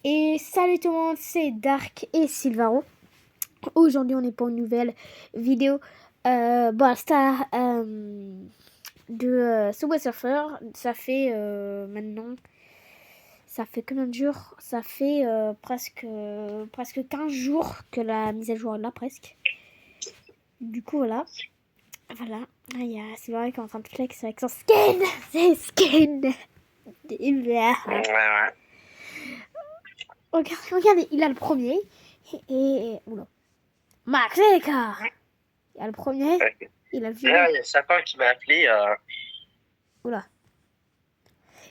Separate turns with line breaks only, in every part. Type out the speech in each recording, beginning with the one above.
Et salut tout le monde, c'est Dark et Silvaro. Aujourd'hui, on est pour une nouvelle vidéo Star de Subway Surfer. Ça fait maintenant, ça fait combien de jours? Ça fait presque 15 jours que la mise à jour est là, presque. Du coup, voilà. Ah, il y a Silvaro qui est en train de flex avec son skin. C'est skin.
Ouais.
Regardez, il a le premier. Oula. Max Eka. Il a le premier.
Ouais.
Il a le
Là,
violet.
il y a Sapin qui m'a appelé.
Oula.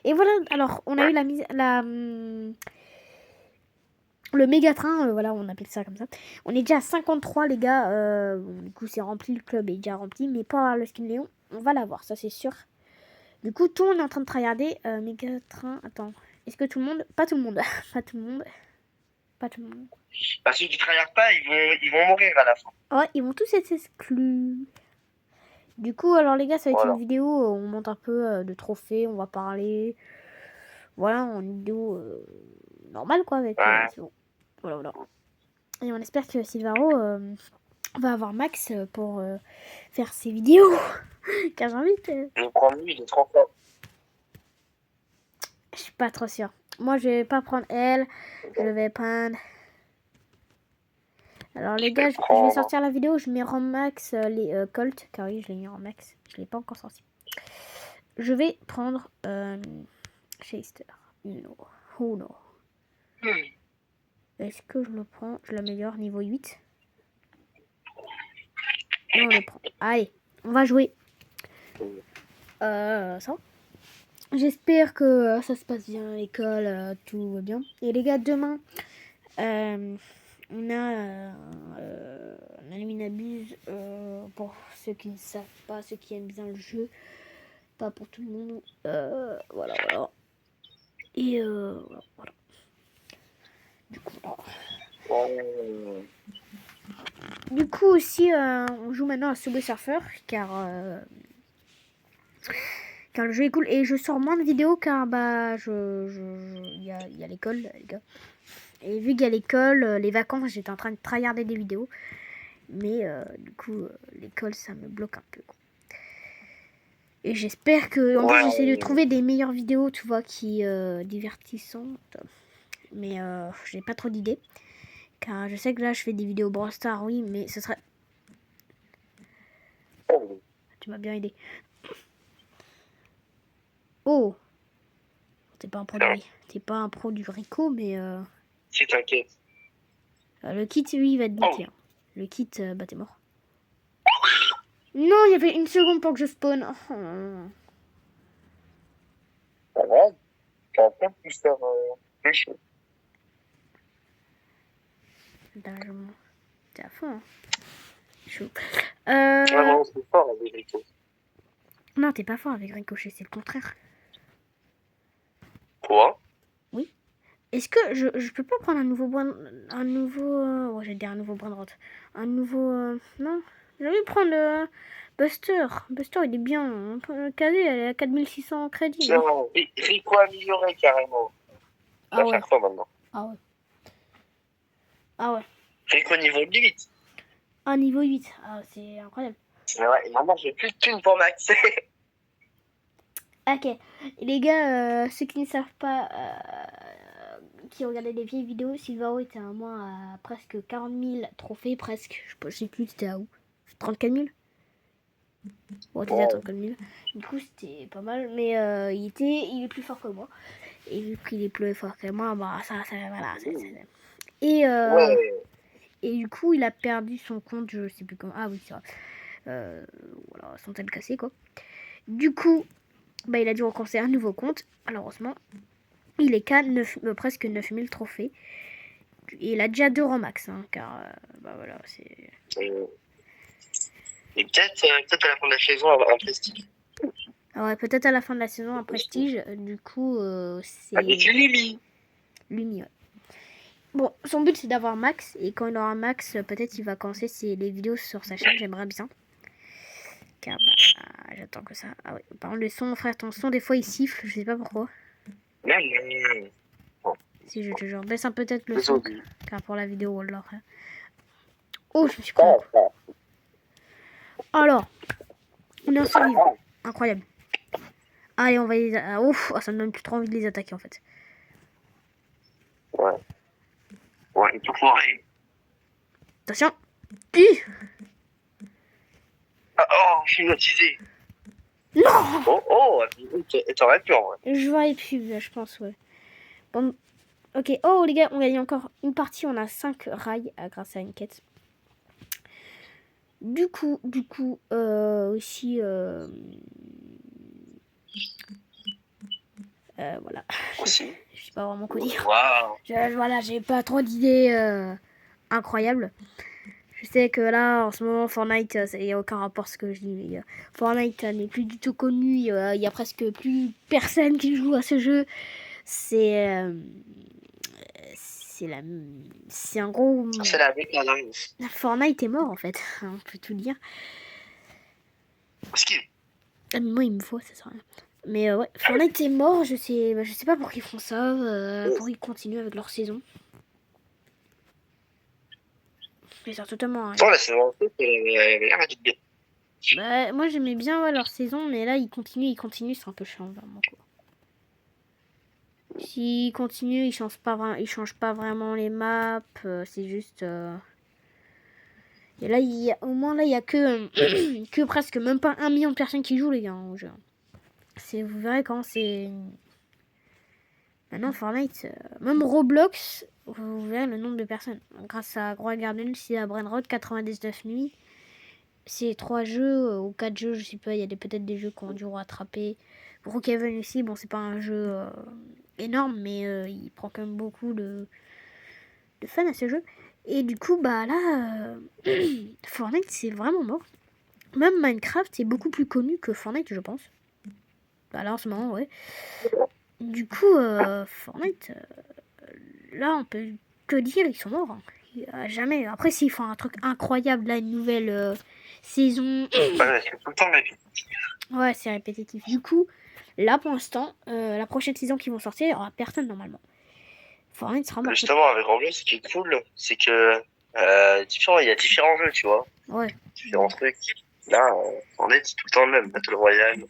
Et voilà, alors, on a
Ouais.
eu le méga train, voilà, on appelle ça comme ça. On est déjà à 53, les gars. Bon, du coup, c'est rempli, le club est déjà rempli. Mais pour avoir le skin Léon, on va l'avoir, ça c'est sûr. Du coup, tout le monde est en train de tryharder. Méga train, attends. Est-ce que tout le monde. Pas tout le monde. Pas tout le monde. Pas tout le monde.
Parce que ceux qui travaillent pas, ils vont mourir à la fin.
Ouais, ils vont tous être exclus. Du coup, alors les gars, ça va être une vidéo, on monte un peu de trophées, on va parler. Voilà, une vidéo normale quoi, avec. C'est bon. Voilà. Et on espère que Silvaro va avoir Max pour faire ses vidéos. Car j'ai envie de.
Je prends lui, il est trop fort.
Je suis pas trop sûre. Moi, je vais pas prendre elle. Je vais prendre. Alors les gars, je vais sortir la vidéo, je mets en max les Colt, car oui, je l'ai mis en max. Je l'ai pas encore sorti. Je vais prendre Chester. Uno. Est-ce que je le prends? Je l'améliore niveau 8. Et on le prend. Allez, on va jouer. Ça. J'espère que ça se passe bien à l'école, tout va bien. Et les gars, demain, on a Minabuse pour ceux qui ne savent pas, ceux qui aiment bien le jeu. Pas pour tout le monde. Voilà. Et voilà. Du coup aussi, on joue maintenant à Subway Surfer, car le jeu est cool. Et je sors moins de vidéos car il y a l'école, les gars. Et vu qu'il y a l'école, les vacances, j'étais en train de tryharder des vidéos. Mais du coup, l'école, ça me bloque un peu. Et j'espère que... En plus, j'essaie de trouver des meilleures vidéos, tu vois, qui divertissantes. Mais j'ai pas trop d'idées. Car je sais que là, je fais des vidéos Brawl Stars, oui, mais ce serait... Tu m'as bien aidé. Oh, t'es pas un produit Rico, mais...
Si t'inquiète.
Le kit, lui, il va être buté. Hein. Le kit, bah t'es mort. Non, il y avait une seconde pour que je spawn. Oh.
Pas grave. T'as pas pu faire pêcher.
T'es à fond, hein. Chaud.
Non, c'est fort avec Rico.
Non, t'es pas fort avec Ricochet, c'est le contraire.
Quoi?
Oui. Est-ce que je peux pas prendre un nouveau oh, j'ai dit un nouveau brin de route. Un nouveau... non. J'ai envie de prendre Buster. Buster, il est bien. Casé, elle est à 4600 crédits.
Tiens, Rico amélioré carrément.
Ah ouais.
Faire quoi maintenant?
Ah ouais.
Rico niveau 8.
Ah, niveau 8. Ah, c'est incroyable.
Ouais, maintenant j'ai plus de thunes pour maxer.
Ok. Et les gars, ceux qui ne savent pas, qui regardaient des vieilles vidéos, Silvaro était à moins à presque 40 000 trophées, presque. Je sais plus, c'était à où? 34 000? Bon, t'étais à 34 000. Du coup, c'était pas mal, mais il est plus fort que moi. Et vu qu'il est plus fort que moi, bah ça voilà. Et du coup, il a perdu son compte, je sais plus comment. Ah oui, c'est vrai. Voilà, son tel cassé, quoi. Du coup, bah, il a dû recommencer un nouveau compte, malheureusement. Il est qu'à presque 9000 trophées. Et il a déjà 2 rangs max, hein, car bah voilà, c'est...
Et peut-être à la fin de la saison, un prestige.
Ouais, peut-être à la fin de la saison, un prestige. Du coup, c'est...
Avec Lumi.
Lumi, ouais. Bon, son but, c'est d'avoir max. Et quand il aura max, peut-être il va commencer les vidéos sur sa chaîne. J'aimerais bien. Car bah, j'attends que ça. Ah ouais, par contre, le son, frère, ton son, des fois, il siffle. Je sais pas pourquoi.
Non.
Si je te jure. Baisse un peu peut-être le son,
Désolé.
car pour la vidéo, alors. Oh, je me suis pris un
Ah,
coup. Alors, on est en survivant. Incroyable. Allez, on va les... ouf, ça me donne plus trop envie de les attaquer, en fait.
ouais. Ouais, tout foiré.
Attention. Hi.
Ah, oh, je suis hypnotisé.
Non.
Oh, t'aurais pu en vrai.
Je vais aller plus, je pense, ouais. Bon, ok. Oh, les gars, on gagne encore une partie. On a 5 rails grâce à une quête. Du coup, aussi... voilà.
Aussi.
Je sais pas vraiment quoi dire.
Waouh.
Voilà, j'ai pas trop d'idées incroyables. Je sais que là, en ce moment, Fortnite, il n'y a aucun rapport à ce que je dis. Mais, Fortnite n'est plus du tout connu. Il y a presque plus personne qui joue à ce jeu. C'est la, c'est un gros.
C'est la décadence.
Fortnite est mort en fait. On peut tout dire.
Parce qu'il
Ah, mais moi, il me faut, ça sert à rien. Mais ouais, Fortnite est mort. Je sais pas pourquoi ils font ça. Pourquoi ils continuent avec leur saison. Mais ça totalement rien.
Attends, la saison 7, elle avait l'air d'être bien.
Bah, moi j'aimais bien ouais, leur saison, mais là ils continuent, c'est un peu chiant vraiment quoi. S'ils continuent, ils changent pas vraiment les maps, c'est juste. Et là, au moins là, il y a que que presque même pas 1 million de personnes qui jouent les gars au jeu. Vous verrez quand c'est. Maintenant Fortnite, même Roblox, vous verrez le nombre de personnes. Grâce à Groix Garden, c'est à Brainrod, 99 nuits. C'est 3 jeux ou 4 jeux, je sais pas, il y a peut-être des jeux qu'on a dû rattraper. Brookhaven aussi, bon c'est pas un jeu énorme, mais il prend quand même beaucoup de fun à ce jeu. Et du coup, bah là, Fortnite c'est vraiment mort. Même Minecraft est beaucoup plus connu que Fortnite, je pense. Bah là en ce moment, ouais. Du coup, Fortnite, là on peut que dire, ils sont morts. Hein. Jamais. Après, s'ils font un truc incroyable, là, une nouvelle saison.
Ouais, c'est tout le temps répétitif.
Ouais, c'est répétitif. Du coup, là pour l'instant, la prochaine saison qui vont sortir, il n'y aura personne normalement. Fortnite sera mort.
Justement, avec Roblox, ce qui est cool, c'est que il y a différents jeux, tu vois.
Ouais.
Différents trucs. Là, Fortnite, c'est tout le temps le même. Battle Royale.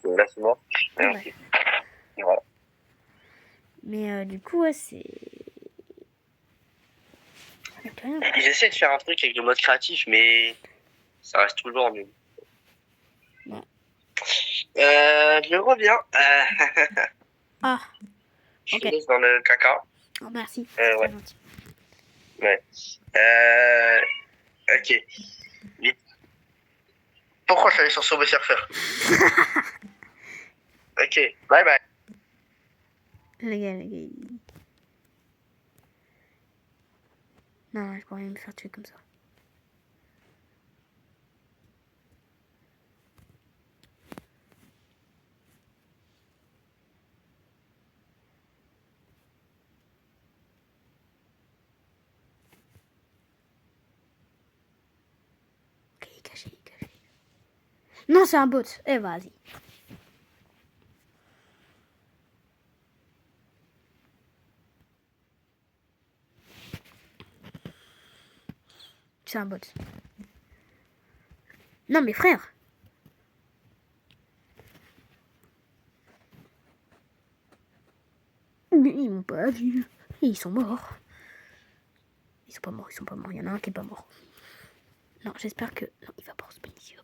Là, c'est mort.
Ouais.
Ok. Et voilà.
Mais du coup, ouais, c'est.
Ils essaient de faire un truc avec le mode créatif, mais ça reste toujours nul.
Ouais.
Je reviens.
Ah,
Je
ok.
te laisse dans le caca.
Oh, merci.
Ouais.
Gentil.
Ouais. Ok. Vite. Pourquoi je suis allé sur Subway Surfer? Ok. Bye bye.
Les gars. Non, je pourrais rien me faire tuer comme ça. Ok, caché. Non, c'est un bot. Eh, vas-y. C'est un bot. Non, mais frère. Mais ils m'ont pas vu. Et ils sont morts. Ils sont pas morts. Il y en a un qui est pas mort. Non, j'espère que. Non, il va pas respawn ici.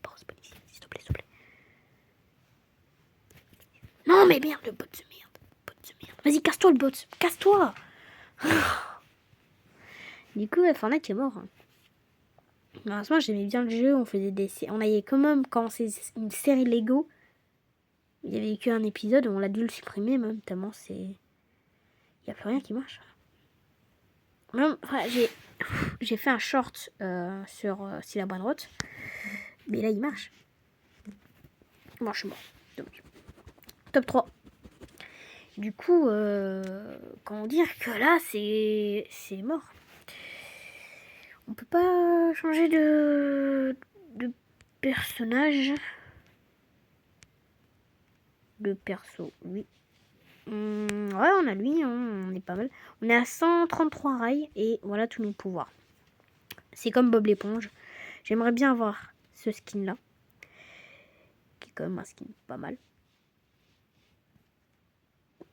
S'il te plaît. Non, mais merde, le bot de merde. Vas-y, casse-toi le bot. Casse-toi. Du coup, Fortnite est mort. Hein. Heureusement, j'aimais bien le jeu. On avait quand même commencé une série Lego. Il y avait qu'un épisode. On l'a dû le supprimer même tellement c'est. Il n'y a plus rien qui marche. Même, enfin, j'ai fait un short sur Silla Brainrot. Mais là, il marche. Bon, je suis mort. Donc, top 3. Du coup, comment dire que là, c'est mort. On peut pas changer de personnage. De perso, oui. Ouais, on a lui, hein, on est pas mal. On est à 133 rails et voilà tous nos pouvoirs. C'est comme Bob l'éponge. J'aimerais bien avoir ce skin-là. Qui est quand même un skin pas mal.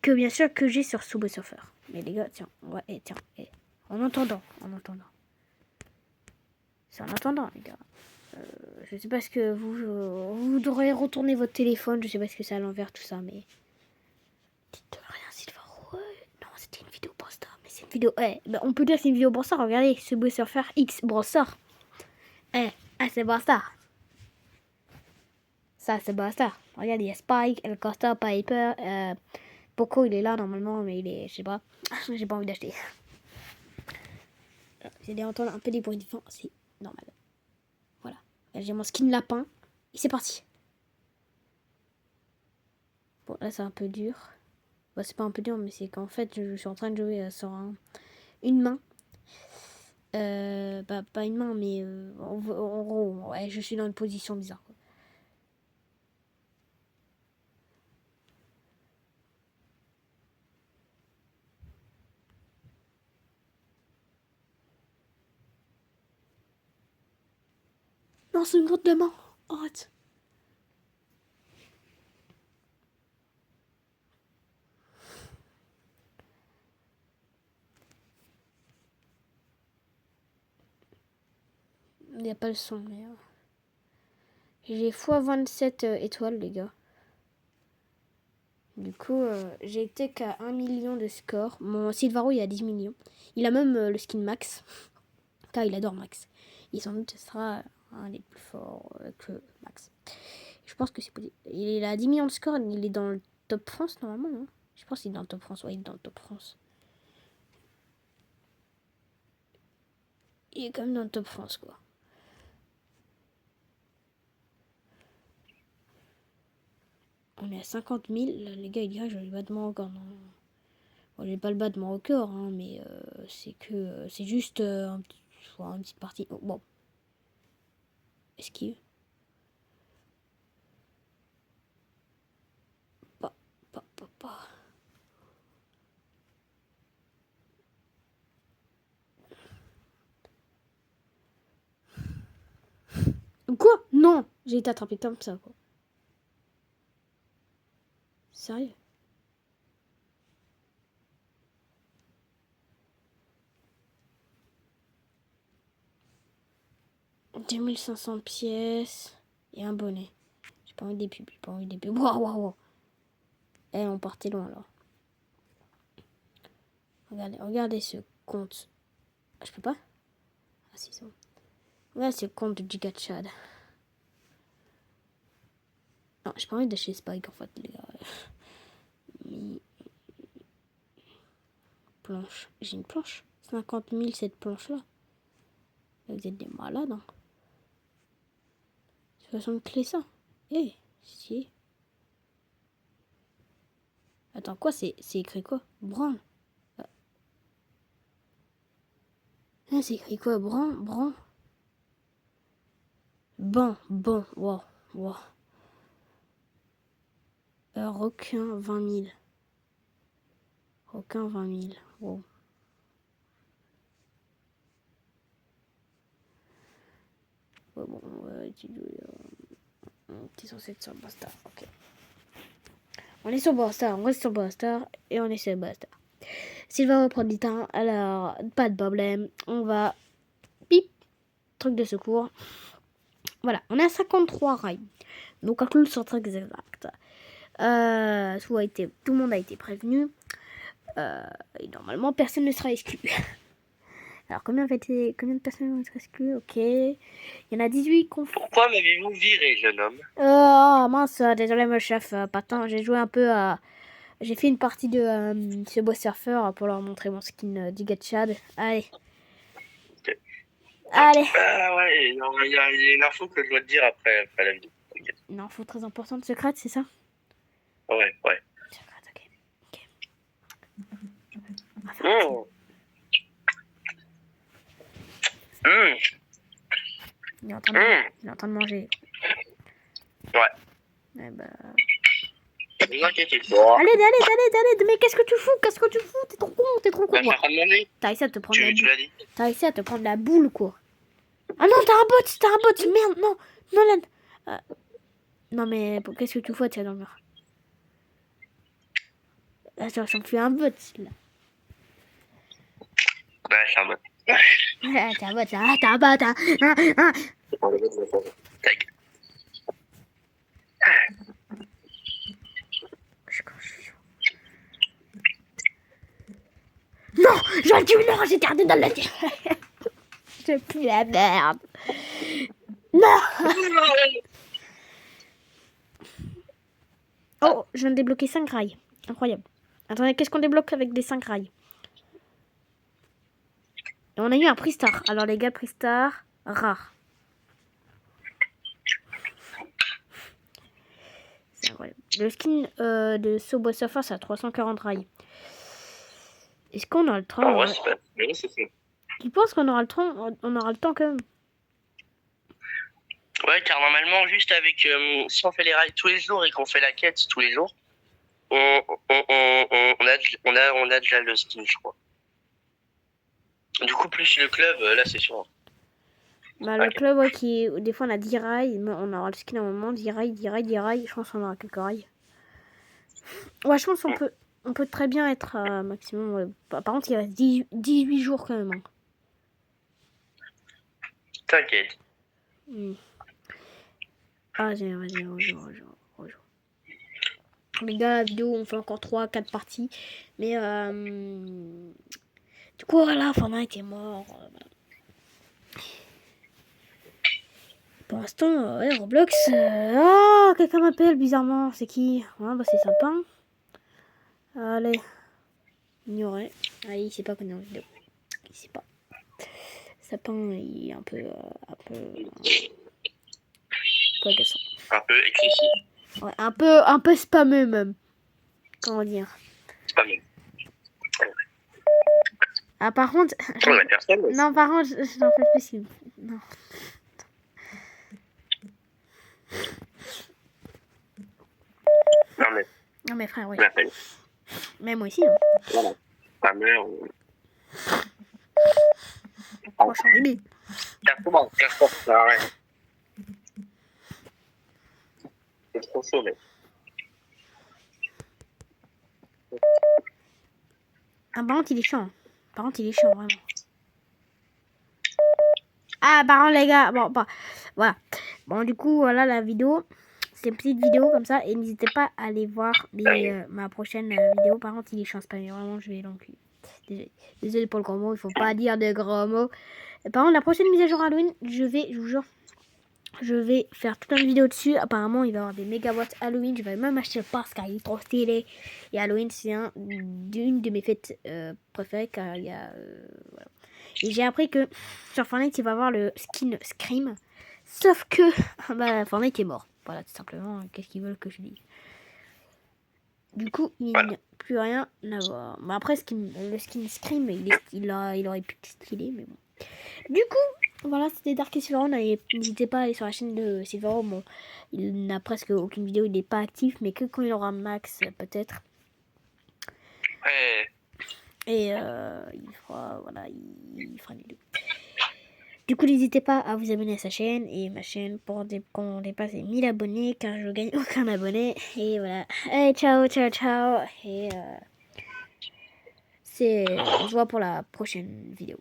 Que bien sûr que j'ai sur Subway Surfer. Mais les gars, tiens, ouais, tiens, en attendant. C'est en attendant, les gars. Je sais pas ce que vous devrez retourner votre téléphone. Je sais pas ce que c'est à l'envers, tout ça, mais... Dites rien, Sylvaro. Non, c'était une vidéo Brawl Stars. Mais c'est une vidéo... on peut dire que c'est une vidéo Brawl Stars. Regardez, Subway Surfer X Brawl Stars. C'est Brawl Stars. Ça, c'est Brawl Stars. Regardez, il y a Spike, El Costa, Piper. Poco, il est là normalement, mais il est... Je sais pas. J'ai pas envie d'acheter. J'ai d'entendre un peu des bruits de vent. C'est normal. Voilà. J'ai mon skin lapin. Et c'est parti. Bon, là, c'est un peu dur. Bah, c'est pas un peu dur, mais c'est qu'en fait, je suis en train de jouer sur une main. Pas une main, mais en gros, ouais, je suis dans une position bizarre, quoi. Non, c'est une grotte de main. Arrête. Il n'y a pas le son, mais... J'ai x27 étoiles, les gars. Du coup, j'ai été qu'à 1 million de score. Mon Silvaro, il a 10 millions. Il a même le skin Max. Car il adore Max. Et sans doute, ce sera un des plus forts que Max. Je pense que c'est possible. Il a 10 millions de score. Il est dans le top France, normalement, non? Je pense qu'il est dans le top France. Ouais, il est dans le top France. Il est quand même dans le top France, quoi. On est à 50 000. Là, les gars, il dirait que je vais le battre mon record. Non. Bon, je vais pas le battre mon record, hein, mais c'est que... c'est juste une petite partie. Oh, bon. Esquive. Pas. Quoi? Non! J'ai été attrapé comme ça, quoi. Sérieux? « 2500 pièces et un bonnet. » J'ai pas envie des pubs, Waouh. On partait loin, là. Regardez ce compte. Je peux pas? Ah si, c'est bon. Regardez ce compte de Giga Chad. Non, j'ai pas envie d'acheter Spike, en fait, les gars. Planche. J'ai une planche. 50 000 cette planche-là. Vous êtes des malades, hein. C'est façon de clé, ça. Si. Attends, quoi? C'est écrit quoi? Branle. C'est écrit quoi? Bran. Bon. Wow. Requin 20 000. Requin 20 000. Wow. Ouais, bon, on va étudier. T'es censé être sur Basta. Ok. On est sur Basta, on reste sur Basta et on est sur Basta. S'il va reprendre du temps, alors pas de problème. On va. Pip. Truc de secours. Voilà, on est à 53 rails. Nos calculs sont très exacts. Tout le monde a été prévenu. Et normalement, personne ne sera exclu. Alors, combien de personnes vont être exclues? Ok. Il y en a 18
Pourquoi m'avez-vous viré, jeune homme?
Oh, mince, désolé, mon chef. Pas tant. J'ai joué un peu à... J'ai fait une partie de Subway Surfer pour leur montrer mon skin Giga Chad. Allez.
Okay.
Allez.
Ouais, il y a une info que je dois te dire après la vidéo. Okay.
Une info très importante, secrète, c'est ça?
Ouais.
Secrète, ok. Il est en train de manger.
Ouais.
Eh bah...
Ne t'inquiète pas.
Allez, mais qu'est-ce que tu fous? T'es trop con,
Bah, je suis en train de demander.
T'as essayé de te prendre la
Tu
boule.
l'as dit.
T'as essayé de te prendre la boule, quoi. Ah non, t'as un bot, merde, non, Nolan. Non, mais qu'est-ce que tu fous, tiens, dans le mur? Attends, j'en fais un bot, là.
Bah, je suis en mode.
T'es un bot, là, t'es un bot, hein.
Tac.
Non, j'en tue, non, j'ai gardé dans la tête. Je pue la merde. Non. Oh, je viens de débloquer 5 rails. Incroyable. Attendez, qu'est-ce qu'on débloque avec des 5 rails? Et on a eu un prix star. Alors les gars, prix star, rare. C'est incroyable. Le skin de Subway Surfer, c'est à 340 rails. Est-ce qu'on a le temps?
En vrai, c'est pas. Mais c'est ça.
Tu penses qu'on aura le temps? On aura le temps quand même.
Ouais, car normalement, juste avec. Si on fait les rails tous les jours et qu'on fait la quête tous les jours, on a déjà le skin, je crois. Du coup, plus le club, là, c'est sûr.
Bah, le club, ouais, des fois on a 10 rails, mais on aura le skin à un moment, 10 rails. Je pense qu'on aura quelques rails. Ouais, je pense qu'on peut très bien être maximum. Ouais. Par contre, il reste 18 jours quand même. Hein.
T'inquiète.
Ah, vas-y, rejoue. Les gars, la vidéo, on fait encore 3-4 parties. Mais du coup, voilà, Fortnite est mort. Pour l'instant, ouais, Roblox. Ah, quelqu'un m'appelle bizarrement. C'est qui? Ouais, bah c'est Sapin. Allez. Ignorer. Ah, il sait pas qu'on est en vidéo. Il sait pas. Sapin, il est un peu agaçant.
Un peu excessif.
Ouais, un peu spammeux même. Comment dire?
C'est pas bien.
Ah, par contre. Non, par contre, je n'en fais plus. Non. Non, mais frère, oui. Mais moi aussi. Hein.
Voilà. Ta mère.
Franchement, oui.
Casse-toi, ça arrête. C'est trop chaud, mec.
Ah, par contre, il est chiant. Vraiment. Ah, par contre, les gars. Bon, bah, voilà. Bon, du coup, voilà la vidéo. C'est une petite vidéo comme ça. Et n'hésitez pas à aller voir ma prochaine vidéo. Par contre, il est chiant, c'est pas vraiment, je vais l'enculer. Désolé pour le gros mot. Il faut pas dire de gros mots. Et par contre, la prochaine mise à jour Halloween, je vous jure. Je vais faire toute une vidéo dessus. Apparemment, il va y avoir des mégawatts Halloween. Je vais même acheter le pass car il est trop stylé. Et Halloween, c'est une de mes fêtes préférées car il y a... voilà. Et j'ai appris que sur Fortnite, il va y avoir le skin Scream. Sauf que bah, Fortnite est mort. Voilà, tout simplement. Qu'est-ce qu'ils veulent que je dise? Du coup, il n'y a plus rien à voir. Mais après, le skin Scream, il aurait pu être stylé. Mais bon. Du coup, voilà, c'était Dark et Silvero. N'hésitez pas à aller sur la chaîne de Silvero. Bon, il n'a presque aucune vidéo, il n'est pas actif, mais que quand il aura max, peut-être.
Ouais.
Et il fera les deux. Du coup, n'hésitez pas à vous abonner à sa chaîne et ma chaîne pour qu'on dépasse les 1000 abonnés, car je gagne aucun abonné. Et voilà. Allez, ciao. Et on se voit pour la prochaine vidéo.